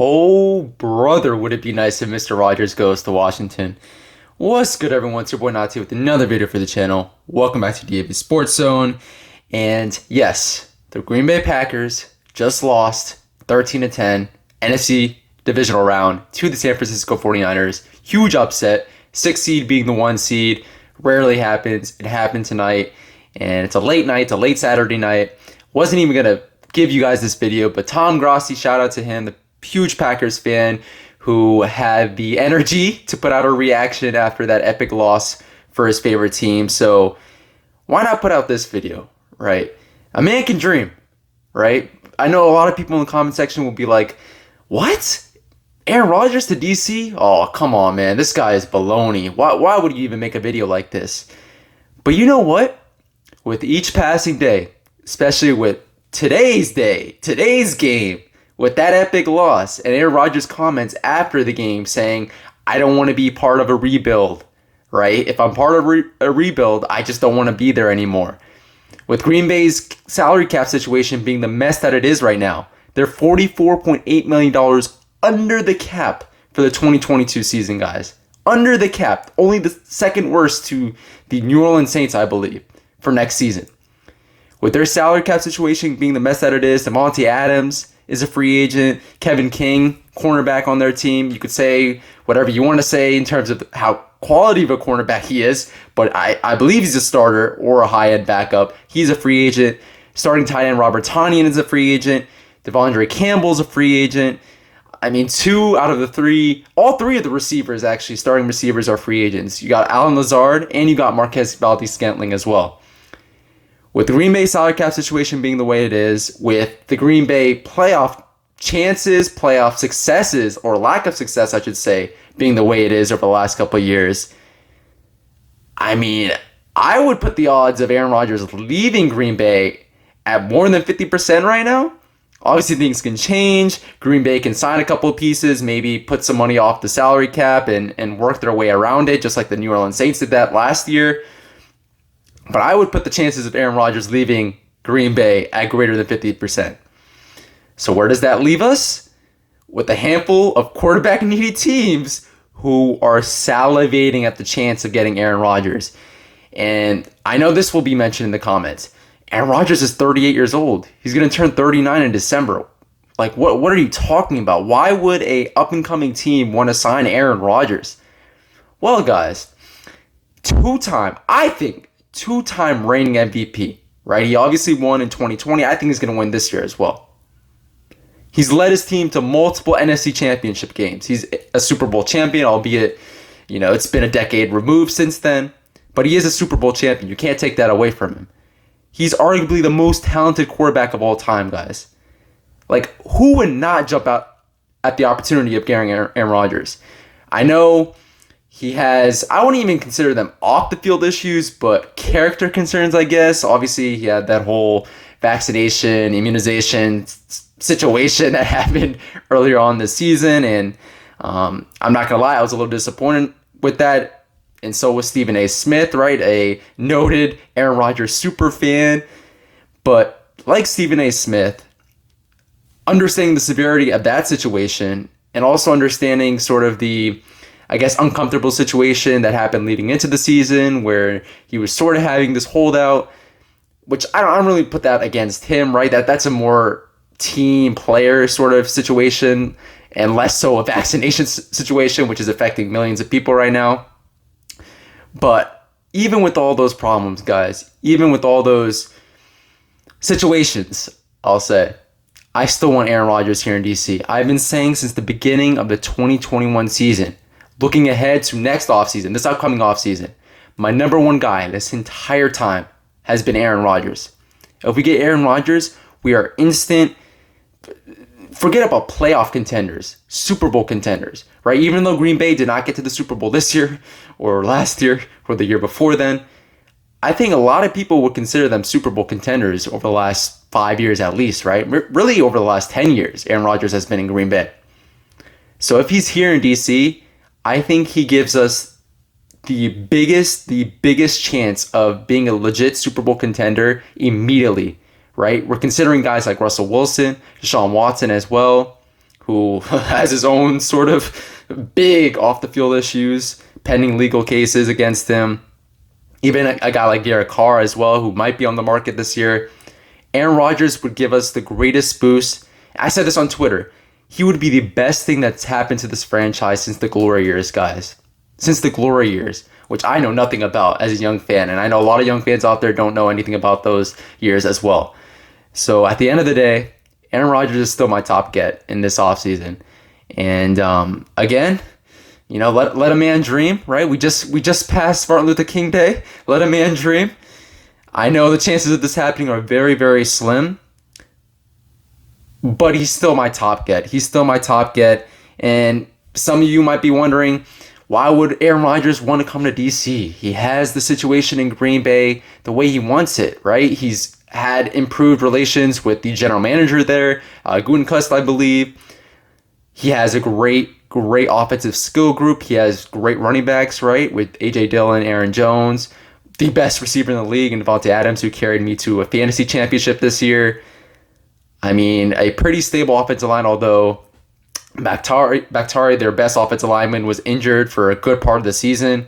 Oh, brother, would it be nice if Mr. Rodgers goes to Washington? What's good, everyone? It's your boy Nati with another video for the channel. Welcome back to DAV Sports Zone. And yes, the Green Bay Packers just lost 13-10 NFC divisional round to the San Francisco 49ers. Huge upset. 6th seed being the 1 seed. Rarely happens. It happened tonight. And it's a late night. It's a late Saturday night. Wasn't even going to give you guys this video, but Tom Grossi, shout out to him, the huge Packers fan who had the energy to put out a reaction after that epic loss for his favorite team. So why not put out this video, right? A man can dream, right? I know a lot of people in the comment section will be like, what? Aaron Rodgers to DC? Oh, come on, man. This guy is baloney. Why would you even make a video like this? But you know what? With each passing day, especially with today's game, with that epic loss, and Aaron Rodgers' comments after the game saying, I don't want to be part of a rebuild, right? If I'm part of a rebuild, I just don't want to be there anymore. With Green Bay's salary cap situation being the mess that it is right now, they're $44.8 million under the cap for the 2022 season, guys. Under the cap. Only the second worst to the New Orleans Saints, I believe, for next season. With their salary cap situation being the mess that it is, Devontae Adams is a free agent. Kevin King, cornerback on their team. You could say whatever you want to say in terms of how quality of a cornerback he is, but I believe he's a starter or a high-end backup. He's a free agent. Starting tight end Robert Tonyan is a free agent. Devondre Campbell's a free agent. I mean, all three of the receivers, actually, starting receivers are free agents. You got Alan Lazard and you got Marquez Valdes-Scantling as well. With the Green Bay salary cap situation being the way it is, with the Green Bay playoff chances, playoff successes, or lack of success, I should say, being the way it is over the last couple of years, I mean, I would put the odds of Aaron Rodgers leaving Green Bay at more than 50% right now. Obviously, things can change. Green Bay can sign a couple of pieces, maybe put some money off the salary cap and work their way around it, just like the New Orleans Saints did that last year. But I would put the chances of Aaron Rodgers leaving Green Bay at greater than 50%. So where does that leave us? With a handful of quarterback-needy teams who are salivating at the chance of getting Aaron Rodgers. And I know this will be mentioned in the comments. Aaron Rodgers is 38 years old. He's going to turn 39 in December. Like, what are you talking about? Why would a up-and-coming team want to sign Aaron Rodgers? Well, guys, two-time reigning MVP, right? He obviously won in 2020. I think he's going to win this year as well. He's led his team to multiple NFC championship games. He's a Super Bowl champion, albeit, it's been a decade removed since then. But he is a Super Bowl champion. You can't take that away from him. He's arguably the most talented quarterback of all time, guys. Like, who would not jump out at the opportunity of getting Aaron Rodgers? I know he has, I wouldn't even consider them off-the-field issues, but character concerns, I guess. Obviously, he had that whole vaccination, immunization situation that happened earlier on this season, and I'm not going to lie, I was a little disappointed with that, and so was Stephen A. Smith, right? A noted Aaron Rodgers super fan. But like Stephen A. Smith, understanding the severity of that situation and also understanding sort of the, I guess, uncomfortable situation that happened leading into the season where he was sort of having this holdout, which I don't really put that against him, right? That's a more team player sort of situation and less so a vaccination situation, which is affecting millions of people right now. But even with all those problems, guys, even with all those situations, I'll say, I still want Aaron Rodgers here in DC. I've been saying since the beginning of the 2021 season, looking ahead to next offseason, this upcoming offseason, my number one guy this entire time has been Aaron Rodgers. If we get Aaron Rodgers, we are instant, forget about playoff contenders, Super Bowl contenders, right? Even though Green Bay did not get to the Super Bowl this year or last year or the year before then, I think a lot of people would consider them Super Bowl contenders over the last 5 years at least, right? Really over the last 10 years, Aaron Rodgers has been in Green Bay. So if he's here in DC, I think he gives us the biggest chance of being a legit Super Bowl contender immediately, right? We're considering guys like Russell Wilson, Deshaun Watson as well, who has his own sort of big off the field issues, pending legal cases against him. Even a guy like Derek Carr as well, who might be on the market this year. Aaron Rodgers would give us the greatest boost. I said this on Twitter. He would be the best thing that's happened to this franchise since the glory years, guys. Since the glory years, which I know nothing about as a young fan. And I know a lot of young fans out there don't know anything about those years as well. So at the end of the day, Aaron Rodgers is still my top get in this offseason. And again, let a man dream, right? We just passed Martin Luther King Day. Let a man dream. I know the chances of this happening are very, very slim. But he's still my top get. He's still my top get. And some of you might be wondering, why would Aaron Rodgers want to come to DC? He has the situation in Green Bay the way he wants it, right? He's had improved relations with the general manager there, Gutekunst, I believe. He has a great offensive skill group. He has great running backs, right, with A.J. Dillon, Aaron Jones, the best receiver in the league, and Devontae Adams, who carried me to a fantasy championship this year. I mean, a pretty stable offensive line, although Bakhtiari, their best offensive lineman, was injured for a good part of the season.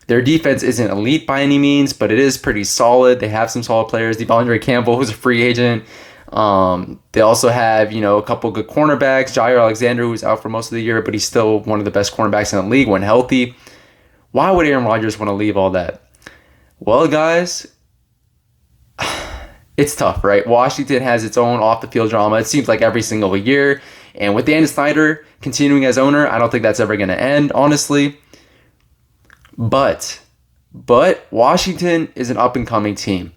Their defense isn't elite by any means, but it is pretty solid. They have some solid players. Devondre Campbell, who's a free agent. They also have, a couple good cornerbacks. Jair Alexander, who's out for most of the year, but he's still one of the best cornerbacks in the league when healthy. Why would Aaron Rodgers want to leave all that? Well, guys, it's tough, right? Washington has its own off-the-field drama. It seems like every single year. And with Dan Snyder continuing as owner, I don't think that's ever going to end, honestly. But Washington is an up-and-coming team.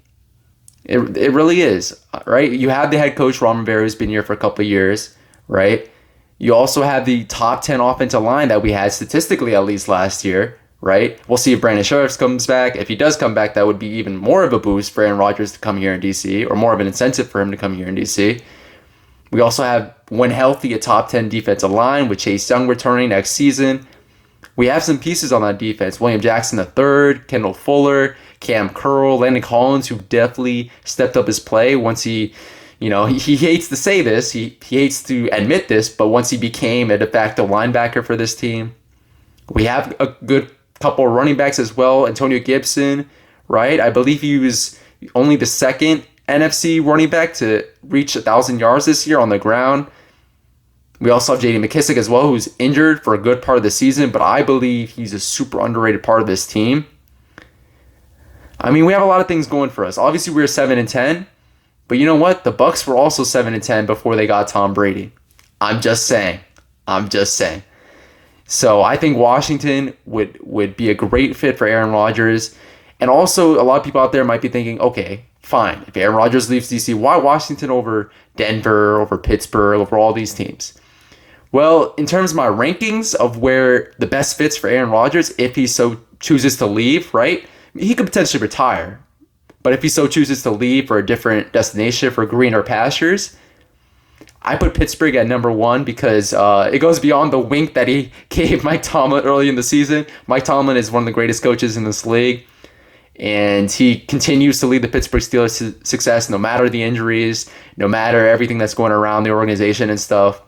It really is, right? You have the head coach, Ron Rivera, who's been here for a couple of years, right? You also have the top 10 offensive line that we had statistically at least last year, right? We'll see if Brandon Sheriff comes back. If he does come back, that would be even more of a boost for Aaron Rodgers to come here in DC, or more of an incentive for him to come here in DC. We also have, when healthy, a top 10 defensive line with Chase Young returning next season. We have some pieces on that defense. William Jackson III, Kendall Fuller, Cam Curl, Landon Collins, who definitely stepped up his play once he hates to say this, he hates to admit this, but once he became a de facto linebacker for this team. We have a good couple of running backs as well. Antonio Gibson, right? I believe he was only the second NFC running back to reach 1,000 yards this year on the ground. We also have J.D. McKissick as well, who's injured for a good part of the season, but I believe he's a super underrated part of this team. I mean, we have a lot of things going for us. Obviously, we were 7-10, but you know what? The Bucs were also 7-10 before they got Tom Brady. I'm just saying. So I think Washington would be a great fit for Aaron Rodgers. And also, a lot of people out there might be thinking, okay, fine. If Aaron Rodgers leaves DC, why Washington over Denver, over Pittsburgh, over all these teams? Well, in terms of my rankings of where the best fits for Aaron Rodgers, if he so chooses to leave, right? He could potentially retire. But if he so chooses to leave for a different destination for greener pastures, I put Pittsburgh at number 1 because it goes beyond the wink that he gave Mike Tomlin early in the season. Mike Tomlin is one of the greatest coaches in this league. And he continues to lead the Pittsburgh Steelers to success no matter the injuries, no matter everything that's going around the organization and stuff.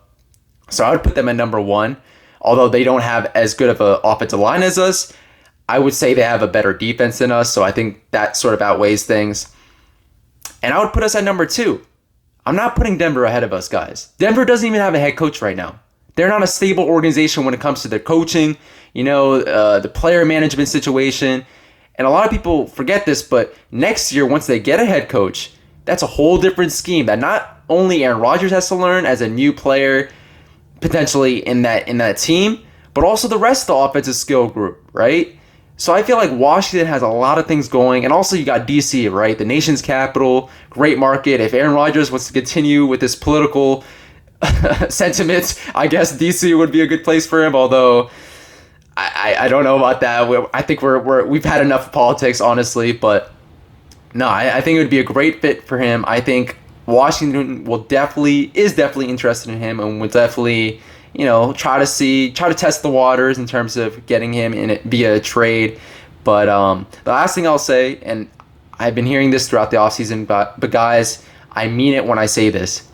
So I would put them at number 1. Although they don't have as good of an offensive line as us, I would say they have a better defense than us. So I think that sort of outweighs things. And I would put us at number 2. I'm not putting Denver ahead of us, guys. Denver doesn't even have a head coach right now. They're not a stable organization when it comes to their coaching, the player management situation. And a lot of people forget this, but next year, once they get a head coach, that's a whole different scheme that not only Aaron Rodgers has to learn as a new player, potentially in that team, but also the rest of the offensive skill group, right? So I feel like Washington has a lot of things going, and also you got DC, right? The nation's capital, great market. If Aaron Rodgers wants to continue with this political sentiments, I guess DC would be a good place for him, although I don't know about that. I think we've had enough of politics, honestly. But no, I think it would be a great fit for him. I think Washington is definitely interested in him and would definitely try to test the waters in terms of getting him in it via trade. But the last thing I'll say, and I've been hearing this throughout the offseason, but guys, I mean it when I say this.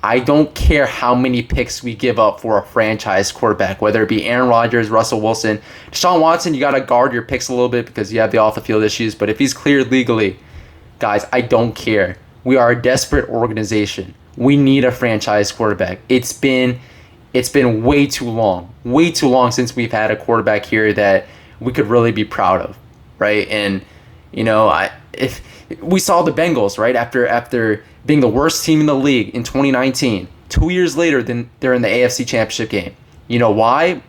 I don't care how many picks we give up for a franchise quarterback, whether it be Aaron Rodgers, Russell Wilson, Deshaun Watson. You got to guard your picks a little bit because you have the off the field issues. But if he's cleared legally, guys, I don't care. We are a desperate organization. We need a franchise quarterback. It's been way too long since we've had a quarterback here that we could really be proud of, right? And if we saw the Bengals, right, after being the worst team in the league in 2019, 2 years later, then they're in the AFC Championship game. You know why?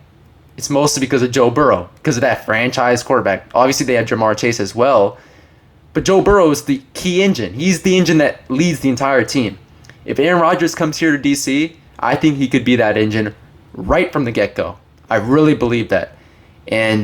It's mostly because of Joe Burrow, because of that franchise quarterback. Obviously, they had Jamar Chase as well, but Joe Burrow is the key engine. He's the engine that leads the entire team. If Aaron Rodgers comes here to DC, I think he could be that engine right from the get-go. I really believe that. And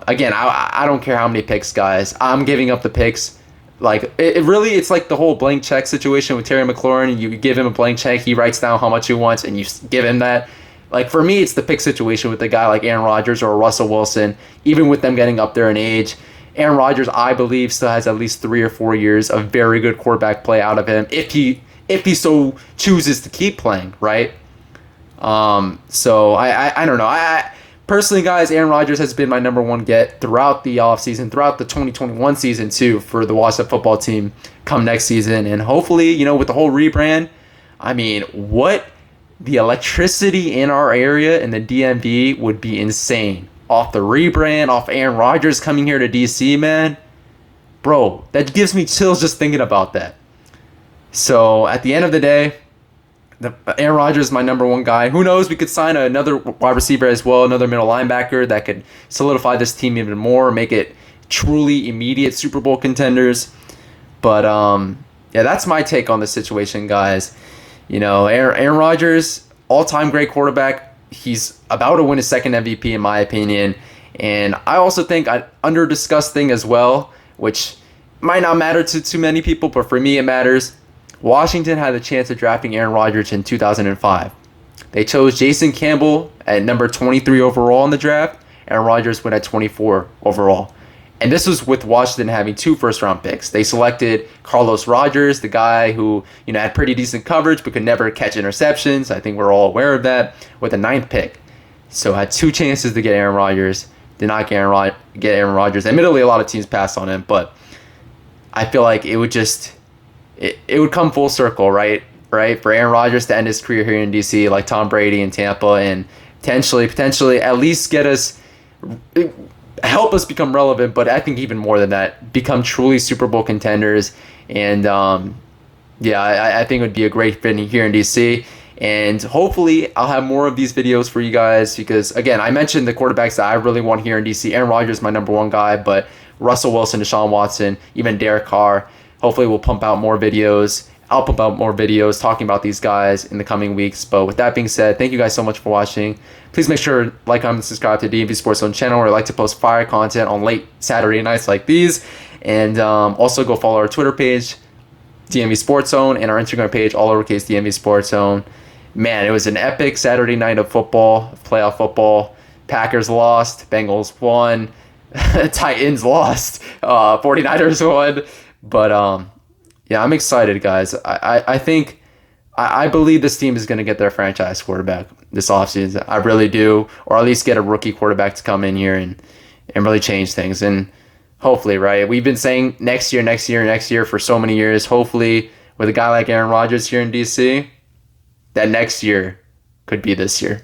again, I don't care how many picks, guys. I'm giving up the picks. Like it's like the whole blank check situation with Terry McLaurin. You give him a blank check, he writes down how much he wants, and you give him that. Like for me, it's the pick situation with a guy like Aaron Rodgers or Russell Wilson. Even with them getting up there in age, Aaron Rodgers, I believe, still has at least 3 or 4 years of very good quarterback play out of him if he so chooses to keep playing, right? So I don't know. Personally, guys, Aaron Rodgers has been my number one get throughout the offseason, throughout the 2021 season, too, for the Washington football team come next season. And hopefully, with the whole rebrand, I mean, what the electricity in our area in the DMV would be insane. Off the rebrand, off Aaron Rodgers coming here to DC, man. Bro, that gives me chills just thinking about that. So, at the end of the day, Aaron Rodgers is my number one guy. Who knows? We could sign another wide receiver as well, another middle linebacker that could solidify this team even more, make it truly immediate Super Bowl contenders. But yeah, that's my take on the situation, guys. Aaron Rodgers, all-time great quarterback. He's about to win his second MVP in my opinion. And I also think an under-discussed thing as well, which might not matter to too many people, but for me it matters. Washington had the chance of drafting Aaron Rodgers in 2005. They chose Jason Campbell at number 23 overall in the draft. Aaron Rodgers went at 24 overall. And this was with Washington having 2 first-round picks. They selected Carlos Rodgers, the guy who had pretty decent coverage but could never catch interceptions. I think we're all aware of that, with a 9th pick. So had 2 chances to get Aaron Rodgers. Did not get Aaron Rodgers. Admittedly, a lot of teams passed on him, but I feel like it would just... It would come full circle, right? For Aaron Rodgers to end his career here in DC, like Tom Brady in Tampa, and potentially at least help us become relevant. But I think even more than that, become truly Super Bowl contenders. And I think it would be a great fit here in DC. And hopefully I'll have more of these videos for you guys because, again, I mentioned the quarterbacks that I really want here in DC. Aaron Rodgers is my number one guy, but Russell Wilson, Deshaun Watson, even Derek Carr. Hopefully we'll pump out more videos. I'll pump out more videos talking about these guys in the coming weeks. But with that being said, thank you guys so much for watching. Please make sure to like, comment, and subscribe to the DMV Sports Zone channel where I like to post fire content on late Saturday nights like these. And also go follow our Twitter page, DMV Sports Zone, and our Instagram page, all lowercase DMV Sports Zone. Man, it was an epic Saturday night of football, playoff football. Packers lost, Bengals won, Titans lost, 49ers won. But yeah, I'm excited, guys. I believe this team is going to get their franchise quarterback this offseason. I really do, or at least get a rookie quarterback to come in here and really change things. And hopefully, right? We've been saying next year for so many years. Hopefully, with a guy like Aaron Rodgers here in DC, that next year could be this year.